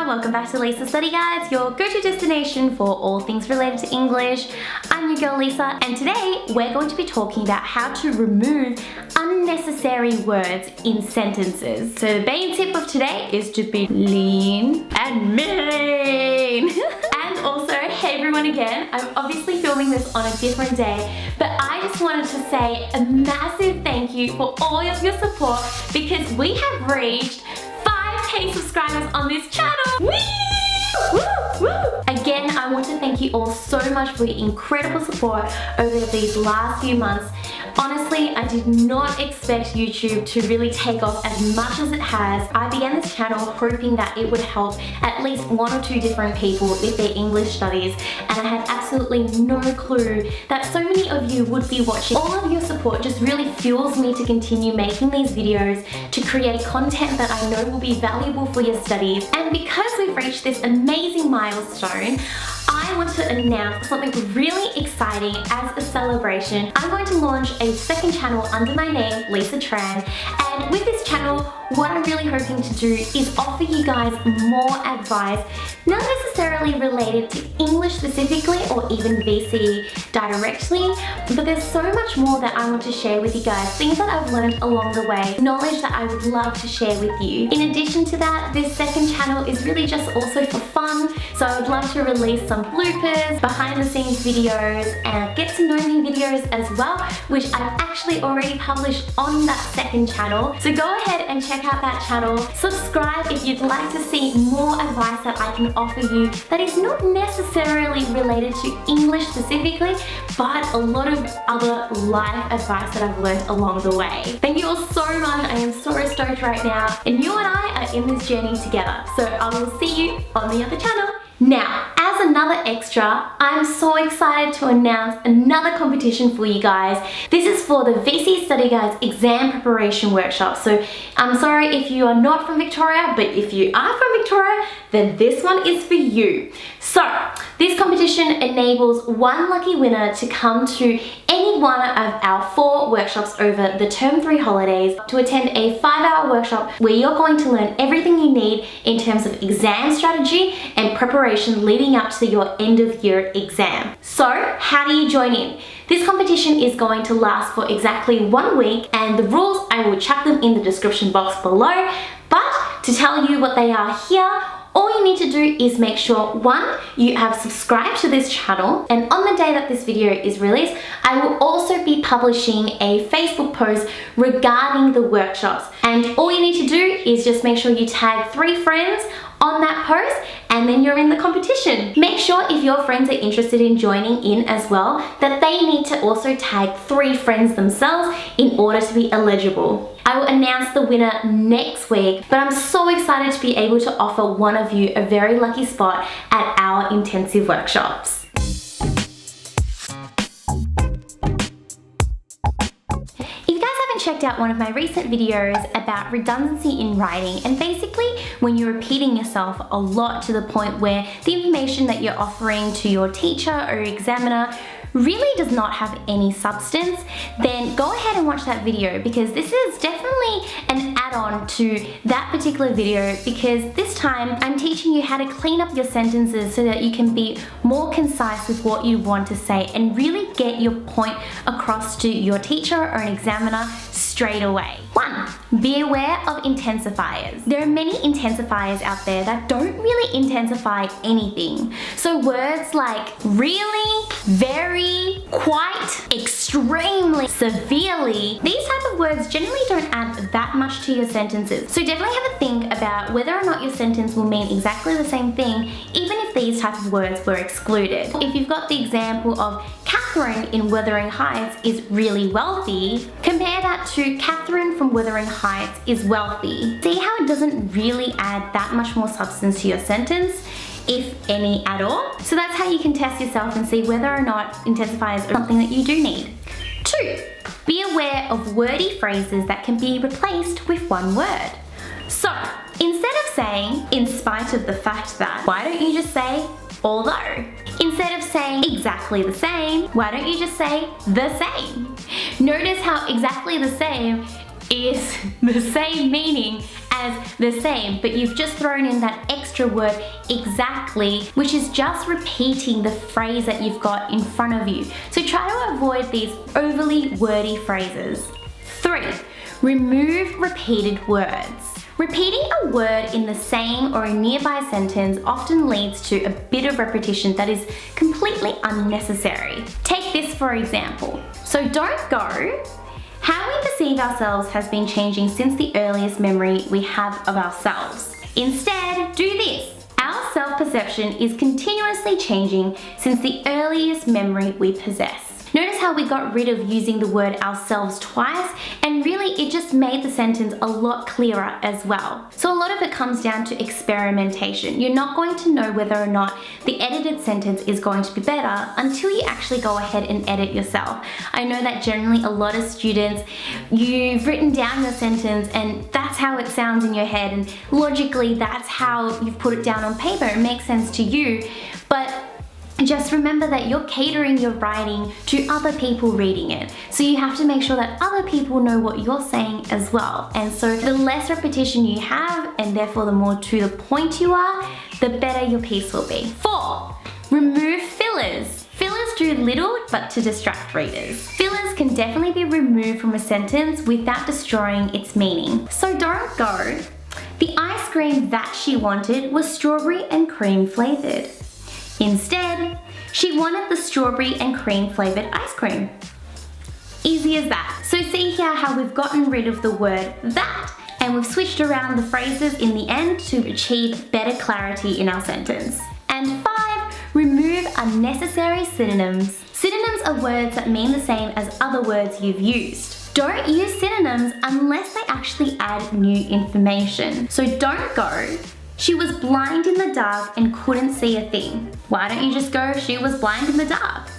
welcome back to Lisa's Study Guides, your go-to destination for all things related to English. I'm your girl Lisa, and today we're going to be talking about how to remove unnecessary words in sentences. So the main tip of today is to be lean and mean. And also, hey everyone again, I'm obviously filming this on a different day, but I just wanted to say a massive thank you for all of your support because we have reached 5K subscribers on this channel. Woo! Woo! Woo! Again, I want to thank you all so much for your incredible support over these last few months. Honestly, I did not expect YouTube to really take off as much as it has. I began this channel hoping that it would help at least one or two different people with their English studies, and I had absolutely no clue that so many of you would be watching. All of your support just really fuels me to continue making these videos, to create content that I know will be valuable for your studies. And because we've reached this amazing milestone, I want to announce something really exciting as a celebration. I'm going to launch a second channel under my name, Lisa Tran, and with this channel, what I'm really hoping to do is offer you guys more advice, not necessarily related to English specifically or even VCE directly, but there's so much more that I want to share with you guys, things that I've learned along the way, knowledge that I would love to share with you. In addition to that, this second channel is really just also for fun, so I would love to release some bloopers, behind the scenes videos, and get to know me videos as well, which I've actually already published on that second channel. So go ahead and check out that channel. Subscribe if you'd like to see more advice that I can offer you that is not necessarily related to English specifically, but a lot of other life advice that I've learned along the way. Thank you all so much. I am so stoked right now, and you and I are in this journey together. So I will see you on the other channel. Now, as another extra, I'm so excited to announce another competition for you guys. This is for the VCE Study Guides exam preparation workshop. So I'm sorry if you are not from Victoria, but if you are from Victoria, then this one is for you. So this competition enables one lucky winner to come to any one of our 4 workshops over the term 3 holidays to attend a 5-hour workshop where you're going to learn everything you need in terms of exam strategy and preparation leading up to your end of year exam. So how do you join in? This competition is going to last for exactly 1 week, and the rules, I will chuck them in the description box below, but to tell you what they are here, all you need to do is make sure, 1, you have subscribed to this channel, and on the day that this video is released, I will also be publishing a Facebook post regarding the workshops. And all you need to do is just make sure you tag 3 friends on that post, and then you're in the competition. Make sure if your friends are interested in joining in as well, that they need to also tag 3 friends themselves in order to be eligible. I will announce the winner next week, but I'm so excited to be able to offer one of you a very lucky spot at our intensive workshops. Checked out one of my recent videos about redundancy in writing, and basically when you're repeating yourself a lot to the point where the information that you're offering to your teacher or examiner really does not have any substance, then go ahead and watch that video, because this is definitely an add-on to that particular video, because this time I'm teaching you how to clean up your sentences so that you can be more concise with what you want to say and really get your point across to your teacher or an examiner straight away. 1. Be aware of intensifiers. There are many intensifiers out there that don't really intensify anything. So words like really, very, quite, extremely, severely, these type of words generally don't add that much to your sentences. So definitely have a think about whether or not your sentence will mean exactly the same thing, even if these type of words were excluded. If you've got the example of Catherine in Wuthering Heights is really wealthy, compare that to Catherine from Wuthering Heights is wealthy. See how it doesn't really add that much more substance to your sentence, if any at all? So that's how you can test yourself and see whether or not intensifiers are something that you do need. 2. Be aware of wordy phrases that can be replaced with one word. So instead of saying, in spite of the fact that, why don't you just say, although? Instead of saying exactly the same, why don't you just say the same? Notice how exactly the same is the same meaning as the same, but you've just thrown in that extra extra word exactly, which is just repeating the phrase that you've got in front of you. So try to avoid these overly wordy phrases. 3. Remove repeated words. Repeating a word in the same or a nearby sentence often leads to a bit of repetition that is completely unnecessary. Take this for example. So don't go. How we perceive ourselves has been changing since the earliest memory we have of ourselves. Instead, do this. Our self-perception is continuously changing since the earliest memory we possess. Notice how we got rid of using the word ourselves twice, and really it just made the sentence a lot clearer as well. So a lot of it comes down to experimentation. You're not going to know whether or not the edited sentence is going to be better until you actually go ahead and edit yourself. I know that generally a lot of students, you've written down your sentence and that's how it sounds in your head, and logically that's how you've put it down on paper. It makes sense to you, but just remember that you're catering your writing to other people reading it. So you have to make sure that other people know what you're saying as well. And so the less repetition you have, and therefore the more to the point you are, the better your piece will be. 4. Remove fillers. Fillers do little but to distract readers. Fillers can definitely be removed from a sentence without destroying its meaning. So don't go. The ice cream that she wanted was strawberry and cream flavored. Instead, she wanted the strawberry and cream flavored ice cream. Easy as that. So see here how we've gotten rid of the word that, and we've switched around the phrases in the end to achieve better clarity in our sentence. And 5, remove unnecessary synonyms. Synonyms are words that mean the same as other words you've used. Don't use synonyms unless they actually add new information. So don't go. She was blind in the dark and couldn't see a thing. Why don't you just go, she was blind in the dark?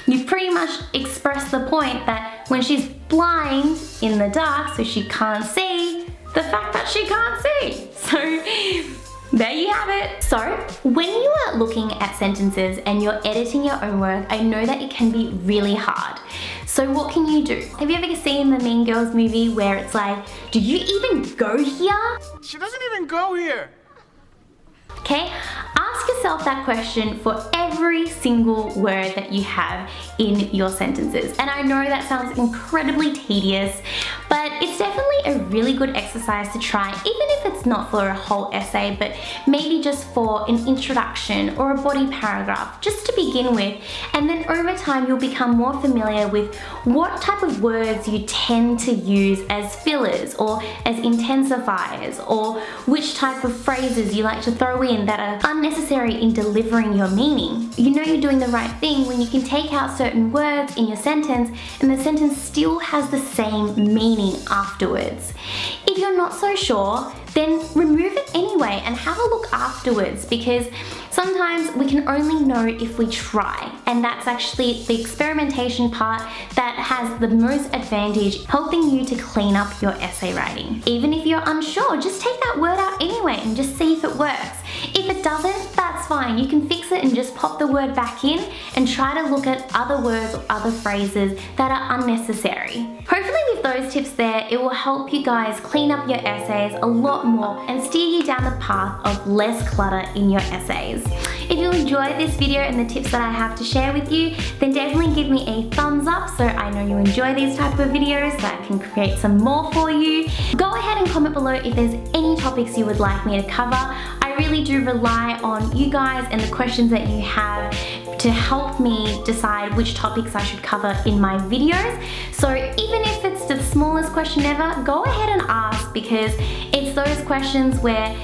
You've pretty much expressed the point that when she's blind in the dark, so she can't see, the fact that she can't see. So there you have it. So when you are looking at sentences and you're editing your own work, I know that it can be really hard. So what can you do? Have you ever seen the Mean Girls movie where it's like, do you even go here? She doesn't even go here. Okay, ask yourself that question for every single word that you have in your sentences. And I know that sounds incredibly tedious, but it's definitely a really good exercise to try, even if it's not for a whole essay, but maybe just for an introduction or a body paragraph, just to begin with. And then over time, you'll become more familiar with what type of words you tend to use as fillers or as intensifiers, or which type of phrases you like to throw in that are unnecessary in delivering your meaning. You know you're doing the right thing when you can take out certain words in your sentence and the sentence still has the same meaning afterwards. If you're not so sure, then remove it anyway and have a look afterwards, because sometimes we can only know if we try, and that's actually the experimentation part that has the most advantage, helping you to clean up your essay writing. Even if you're unsure, just take that word out anyway and just see if it works. If it doesn't, that's fine. You can fix it and just pop the word back in and try to look at other words or other phrases that are unnecessary. Hopefully with those tips there, it will help you guys clean up your essays a lot more and steer you down the path of less clutter in your essays. If you enjoyed this video and the tips that I have to share with you, then definitely give me a thumbs up so I know you enjoy these type of videos so I can create some more for you. Go ahead and comment below if there's any topics you would like me to cover. I really do rely on you guys and the questions that you have to help me decide which topics I should cover in my videos. So even if it's the smallest question ever, go ahead and ask, because it's those questions where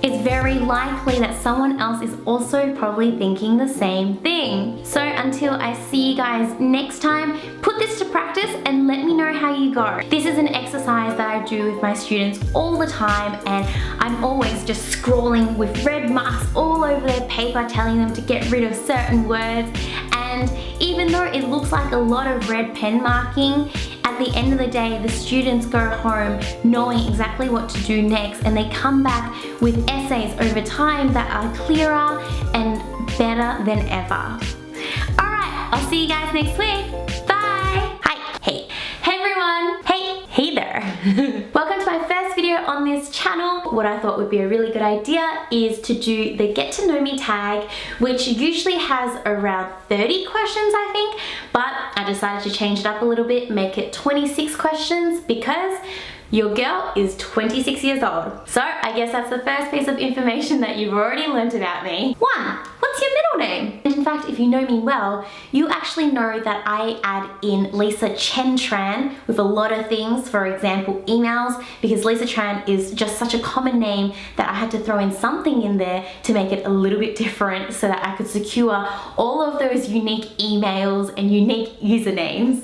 it's very likely that someone else is also probably thinking the same thing. So until I see you guys next time, put this to practice and let me know how you go. This is an exercise that I do with my students all the time, and I'm always just scrawling with red marks all over their paper telling them to get rid of certain words. And even though it looks like a lot of red pen marking, at the end of the day, the students go home knowing exactly what to do next, and they come back with essays over time that are clearer and better than ever. Alright, I'll see you guys next week. Bye! Hi! Hey! Hey everyone! Hey! Hey there! Welcome to my first video on this this channel, what I thought would be a really good idea is to do the Get to Know Me tag, which usually has around 30 questions, I think, but I decided to change it up a little bit, make it 26 questions because your girl is 26 years old. So I guess that's the first piece of information that you've already learned about me. 1. What's your middle name? And in fact, if you know me well, you actually know that I add in Lisa Chen Tran with a lot of things, for example, emails, because Lisa Tran is just such a common name that I had to throw in something in there to make it a little bit different so that I could secure all of those unique emails and unique usernames.